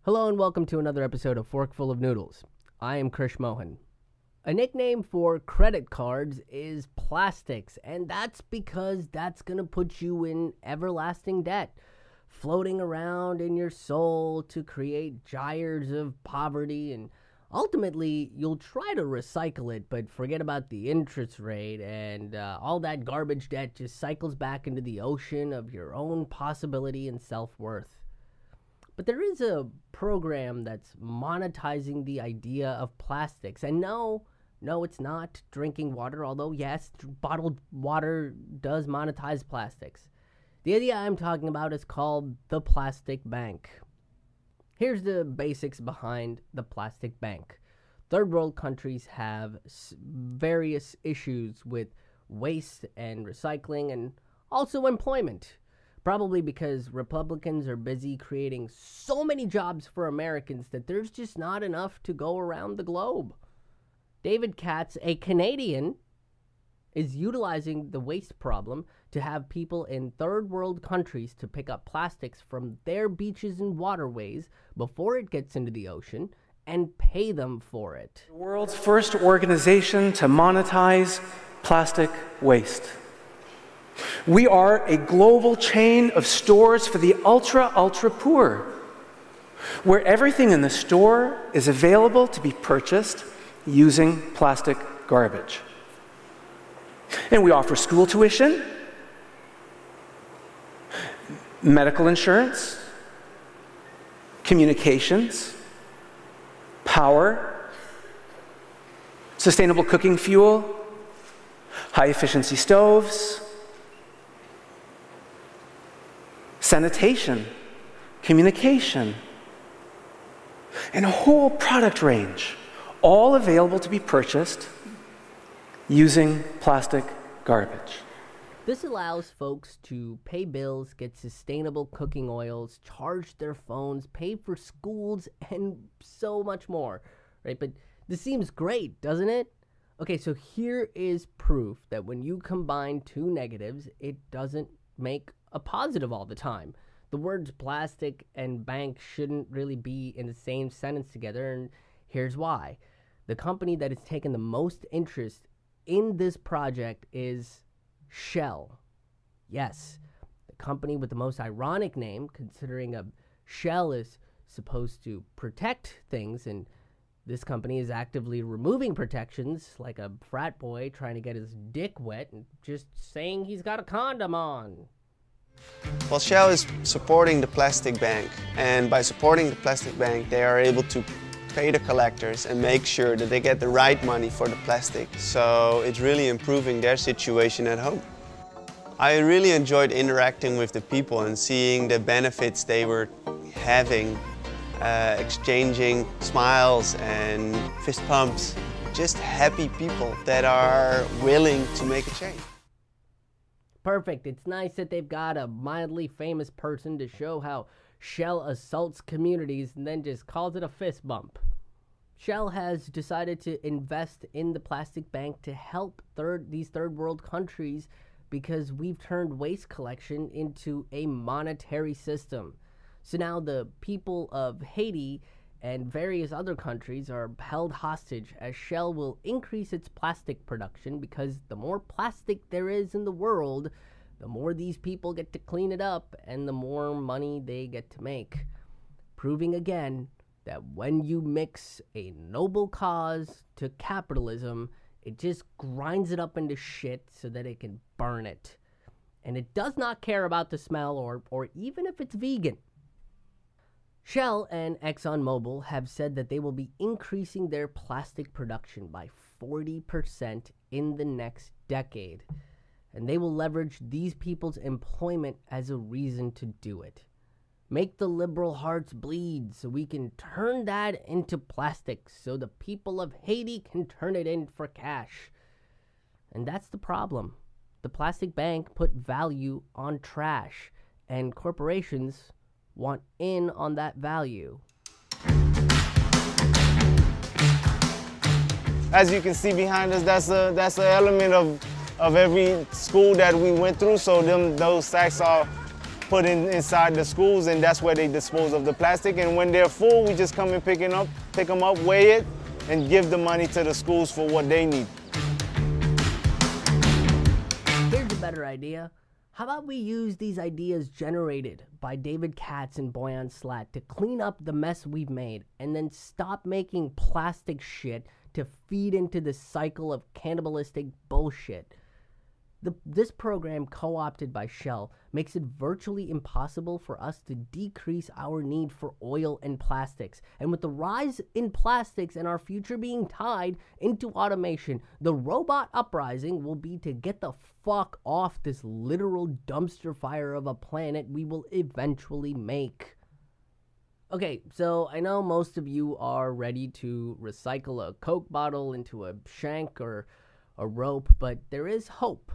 Hello and welcome to another episode of Forkful of Noodles. I am Krish Mohan. A nickname for credit cards is plastics, and that's because that's going to put you in everlasting debt, floating around in your soul to create gyres of poverty, and ultimately you'll try to recycle it, but forget about the interest rate, and all that garbage debt just cycles back into the ocean of your own possibility and self-worth. But there is a program that's monetizing the idea of plastics. And no, it's not drinking water, although yes, bottled water does monetize plastics. The idea I'm talking about is called the plastic bank. Here's the basics behind the plastic bank. Third world countries have various issues with waste and recycling and also employment. Probably because Republicans are busy creating so many jobs for Americans that there's just not enough to go around the globe. David Katz, a Canadian, is utilizing the waste problem to have people in third world countries to pick up plastics from their beaches and waterways before it gets into the ocean and pay them for it. The world's first organization to monetize plastic waste. We are a global chain of stores for the ultra poor, where everything in the store is available to be purchased using plastic garbage. And we offer school tuition, medical insurance, communications, power, sustainable cooking fuel, high-efficiency stoves, sanitation, communication, and a whole product range, all available to be purchased using plastic garbage. This allows folks to pay bills, get sustainable cooking oils, charge their phones, pay for schools, and so much more, right? But this seems great, doesn't it? Okay, so here is proof that when you combine two negatives, it doesn't make a positive all the time. The words plastic and bank shouldn't really be in the same sentence together, and here's why. The company that has taken the most interest in this project is Shell. Yes, the company with the most ironic name, considering a shell is supposed to protect things, and this company is actively removing protections like a frat boy trying to get his dick wet and just saying he's got a condom on. Well, Shell is supporting the plastic bank, and by supporting the plastic bank, they are able to pay the collectors and make sure that they get the right money for the plastic. So it's really improving their situation at home. I really enjoyed interacting with the people and seeing the benefits they were having, exchanging smiles and fist pumps. Just happy people that are willing to make a change. Perfect. It's nice that they've got a mildly famous person to show how Shell assaults communities and then just calls it a fist bump. Shell has decided to invest in the plastic bank to help these third world countries because we've turned waste collection into a monetary system. So now the people of Haiti and various other countries are held hostage as Shell will increase its plastic production because the more plastic there is in the world, the more these people get to clean it up and the more money they get to make. Proving again that when you mix a noble cause to capitalism, it just grinds it up into shit so that it can burn it. And it does not care about the smell or even if it's vegan. Shell and ExxonMobil have said that they will be increasing their plastic production by 40% in the next decade. And they will leverage these people's employment as a reason to do it. Make the liberal hearts bleed so we can turn that into plastic so the people of Haiti can turn it in for cash. And that's the problem. The plastic bank put value on trash, and corporations want in on that value. As you can see behind us, that's an element of every school that we went through. So those sacks are put inside the schools, and that's where they dispose of the plastic. And when they're full, we just come and pick them up, weigh it, and give the money to the schools for what they need. Here's a better idea. How about we use these ideas generated by David Katz and Boyan Slat to clean up the mess we've made, and then stop making plastic shit to feed into the cycle of cannibalistic bullshit. This program, co-opted by Shell, makes it virtually impossible for us to decrease our need for oil and plastics. And with the rise in plastics and our future being tied into automation, the robot uprising will be to get the fuck off this literal dumpster fire of a planet we will eventually make. Okay, so I know most of you are ready to recycle a Coke bottle into a shank or a rope, but there is hope.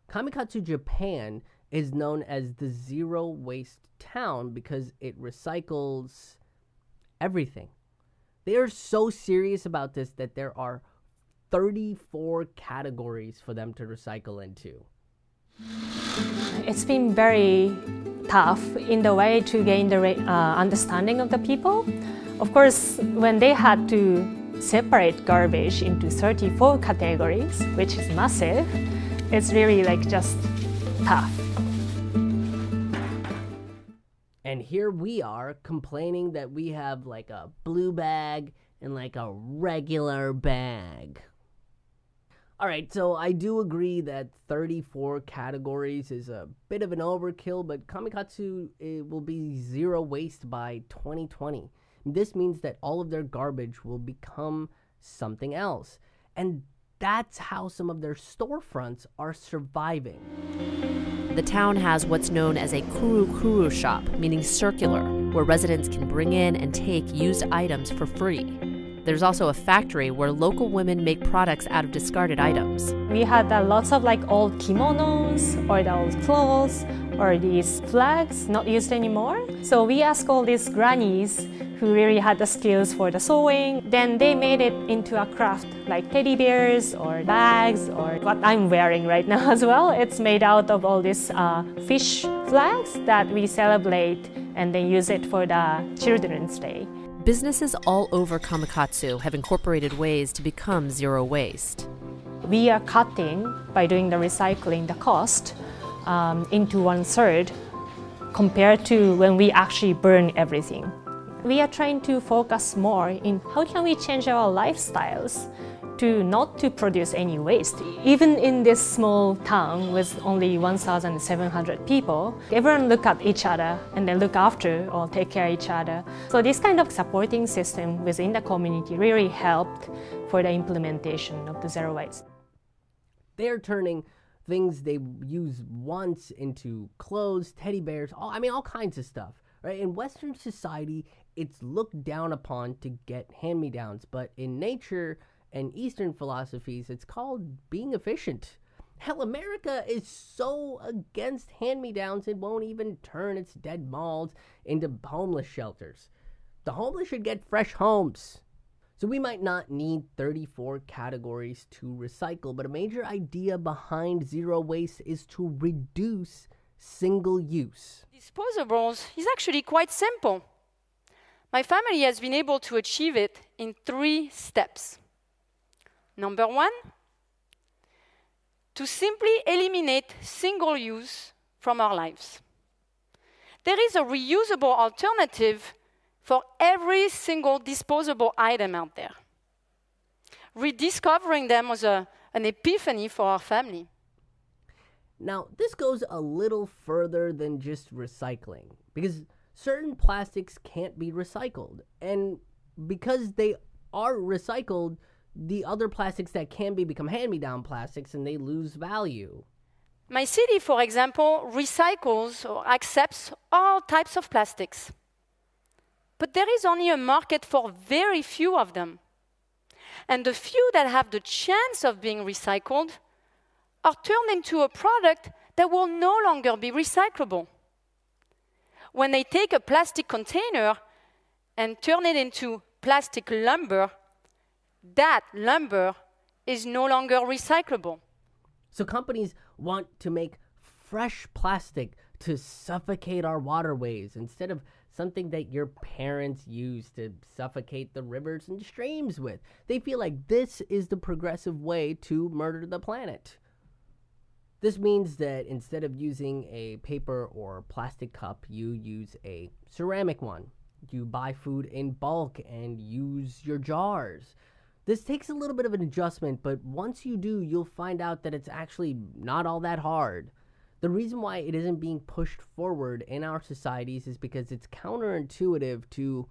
Kamikatsu, Japan is known as the zero waste town because it recycles everything. They are so serious about this that there are 34 categories for them to recycle into. It's been very tough in the way to gain the understanding of the people. Of course, when they had to separate garbage into 34 categories, which is massive, it's really just tough. And here we are complaining that we have a blue bag and a regular bag. Alright, so I do agree that 34 categories is a bit of an overkill, but Kamikatsu will be zero waste by 2020. This means that all of their garbage will become something else. And that's how some of their storefronts are surviving. The town has what's known as a kuru-kuru shop, meaning circular, where residents can bring in and take used items for free. There's also a factory where local women make products out of discarded items. We had lots of old kimonos or the old clothes or these flags not used anymore. So we asked all these grannies who really had the skills for the sewing. Then they made it into a craft like teddy bears or bags or what I'm wearing right now as well. It's made out of all these fish flags that we celebrate and then use it for the Children's Day. Businesses all over Kamikatsu have incorporated ways to become zero waste. We are cutting, by doing the recycling, the cost into 1/3 compared to when we actually burn everything. We are trying to focus more in how can we change our lifestyles to not to produce any waste. Even in this small town with only 1,700 people, everyone look at each other and then look after or take care of each other. So this kind of supporting system within the community really helped for the implementation of the zero waste. They're turning things they use once into clothes, teddy bears, all kinds of stuff. Right? In Western society, it's looked down upon to get hand-me-downs, but in nature and Eastern philosophies, it's called being efficient. Hell, America is so against hand-me-downs it won't even turn its dead malls into homeless shelters. The homeless should get fresh homes. So we might not need 34 categories to recycle, but a major idea behind zero waste is to reduce single use. Disposables is actually quite simple. My family has been able to achieve it in 3 steps. Number 1, to simply eliminate single use from our lives. There is a reusable alternative for every single disposable item out there. Rediscovering them was an epiphany for our family. Now, this goes a little further than just recycling, because certain plastics can't be recycled. And because they are recycled, the other plastics that can be become hand-me-down plastics and they lose value. My city, for example, recycles or accepts all types of plastics. But there is only a market for very few of them. And the few that have the chance of being recycled are turned into a product that will no longer be recyclable. When they take a plastic container and turn it into plastic lumber, that lumber is no longer recyclable. So companies want to make fresh plastic to suffocate our waterways instead of something that your parents used to suffocate the rivers and streams with. They feel like this is the progressive way to murder the planet. This means that instead of using a paper or plastic cup, you use a ceramic one. You buy food in bulk and use your jars. This takes a little bit of an adjustment, but once you do, you'll find out that it's actually not all that hard. The reason why it isn't being pushed forward in our societies is because it's counterintuitive to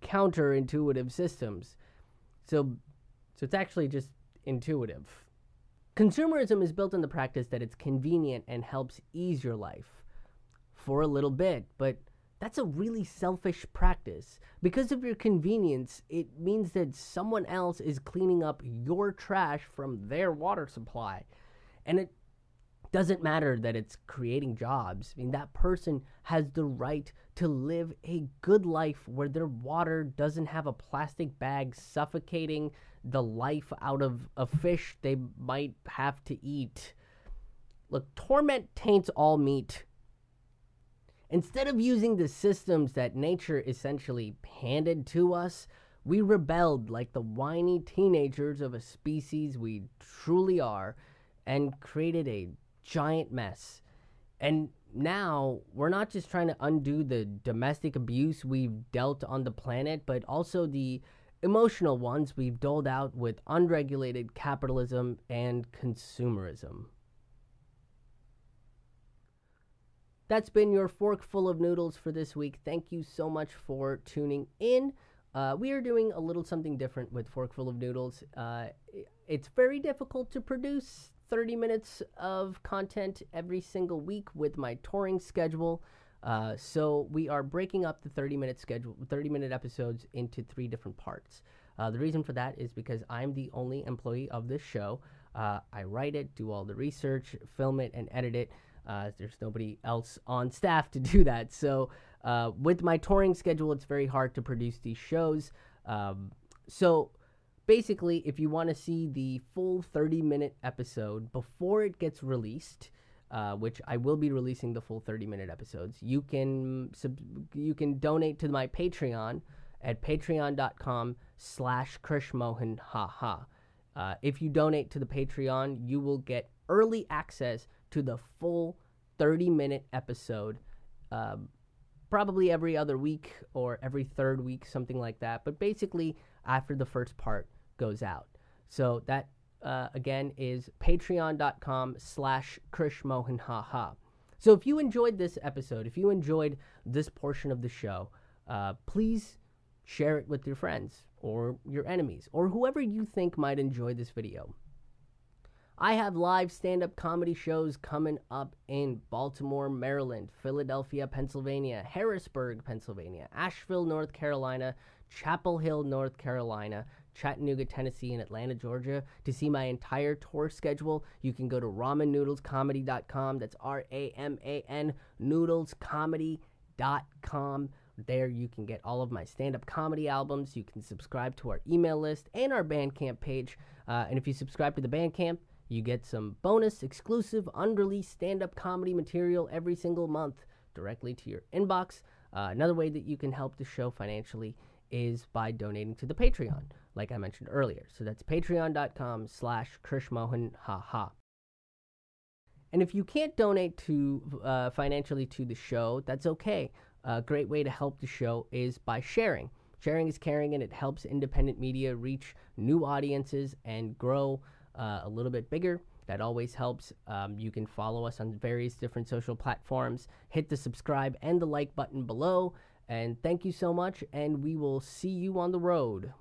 counterintuitive systems. So it's actually just intuitive. Consumerism is built on the practice that it's convenient and helps ease your life for a little bit, but that's a really selfish practice. Because of your convenience, it means that someone else is cleaning up your trash from their water supply. And it doesn't matter that it's creating jobs. I mean, that person has the right to live a good life where their water doesn't have a plastic bag suffocating the life out of a fish they might have to eat. Look, torment taints all meat. Instead of using the systems that nature essentially handed to us, we rebelled like the whiny teenagers of a species we truly are and created a giant mess. And now we're not just trying to undo the domestic abuse we've dealt on the planet, but also the emotional ones we've doled out with unregulated capitalism and consumerism. That's been your fork full of noodles for this week. Thank you so much for tuning in. We are doing a little something different with Forkful of Noodles. It's very difficult to produce 30 minutes of content every single week with my touring schedule. So we are breaking up the 30-minute episodes into 3 different parts. The reason for that is because I'm the only employee of this show. I write it, do all the research, film it, and edit it. There's nobody else on staff to do that. So with my touring schedule, it's very hard to produce these shows. So basically, if you want to see the full 30-minute episode before it gets released, which I will be releasing the full 30-minute episodes, you can donate to my Patreon at patreon.com/KrishMohan. If you donate to the Patreon, you will get early access to the full 30-minute episode, probably every other week or every third week, something like that. But basically, after the first part goes out. So that, again, is patreon.com/KrishMohan. So if you enjoyed this episode, if you enjoyed this portion of the show, please share it with your friends or your enemies or whoever you think might enjoy this video. I have live stand-up comedy shows coming up in Baltimore, Maryland, Philadelphia, Pennsylvania, Harrisburg, Pennsylvania, Asheville, North Carolina, Chapel Hill, North Carolina, Chattanooga, Tennessee, and Atlanta, Georgia. To see my entire tour schedule, you can go to ramennoodlescomedy.com. That's RAMAN noodlescomedy.com. There you can get all of my stand-up comedy albums. You can subscribe to our email list and our Bandcamp page. And if you subscribe to the Bandcamp, you get some bonus, exclusive, unreleased stand-up comedy material every single month directly to your inbox. Another way that you can help the show financially is by donating to the Patreon, like I mentioned earlier. So that's patreon.com/KrishMohan. And if you can't donate to financially to the show, that's okay. A great way to help the show is by sharing. Sharing is caring, and it helps independent media reach new audiences and grow a little bit bigger. That always helps. You can follow us on various different social platforms. Hit the subscribe and the like button below. And thank you so much, and we will see you on the road.